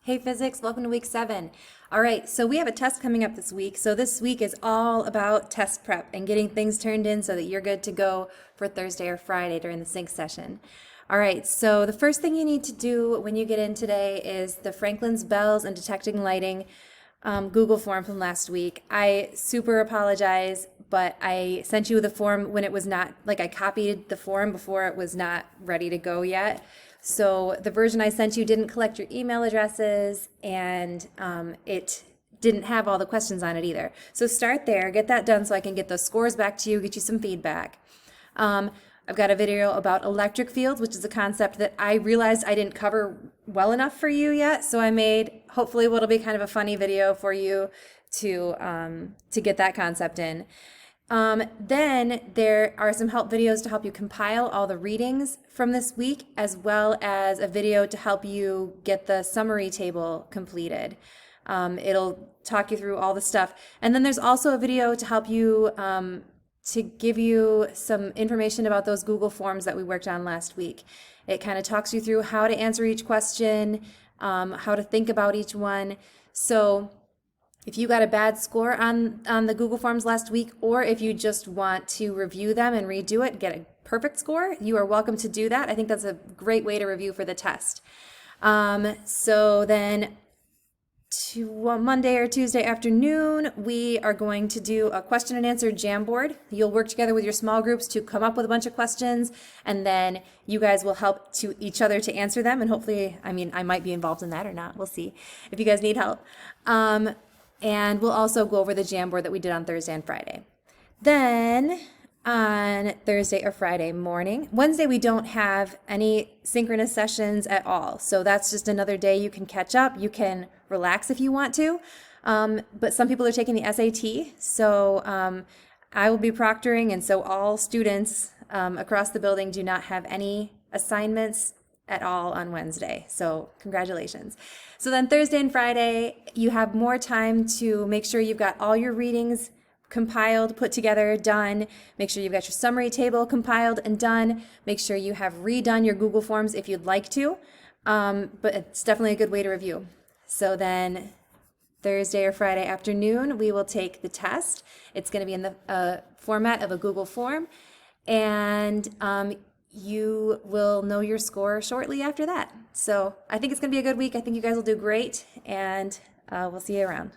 Hey physics, welcome to week 7. All right, so we have a test coming up this week. So this week is all about test prep and getting things turned in so that you're good to go for Thursday or Friday during the sync session. All right, so the first thing you need to do when you get in today is the Franklin's Bells and Detecting Lighting Google form from last week. I super apologize, but I sent you the form when it was not, like I copied the form before it was not ready to go yet. So the version I sent you didn't collect your email addresses and it didn't have all the questions on it either. So start there, get that done so I can get those scores back to you, get you some feedback. I've got a video about electric fields, which is a concept that I realized I didn't cover well enough for you yet. So I made hopefully what'll be kind of a funny video for you to get that concept in. Then there are some help videos to help you compile all the readings from this week, as well as a video to help you get the summary table completed. It'll talk you through all the stuff. And then there's also a video to help you to give you some information about those Google Forms that we worked on last week. It kind of talks you through how to answer each question, how to think about each one. So if you got a bad score on the Google Forms last week, or if you just want to review them and redo it, get a perfect score, you are welcome to do that. I think that's a great way to review for the test. So then Monday or Tuesday afternoon, we are going to do a question and answer Jamboard. You'll work together with your small groups to come up with a bunch of questions, and then you guys will help to each other to answer them. And hopefully, I might be involved in that or not. We'll see if you guys need help. And we'll also go over the Jamboard that we did on Thursday and Friday. Then on Thursday or Friday morning. Wednesday, we don't have any synchronous sessions at all. So that's just another day you can catch up. You can relax if you want to. But some people are taking the SAT. So I will be proctoring. And so all students across the building do not have any assignments at all on Wednesday. So congratulations. So then Thursday and Friday, you have more time to make sure you've got all your readings compiled, put together, done. Make sure you've got your summary table compiled and done. Make sure you have redone your Google Forms if you'd like to. But it's definitely a good way to review. So then Thursday or Friday afternoon, we will take the test. It's going to be in the format of a Google form. And you will know your score shortly after that. So I think it's going to be a good week. I think you guys will do great. And we'll see you around.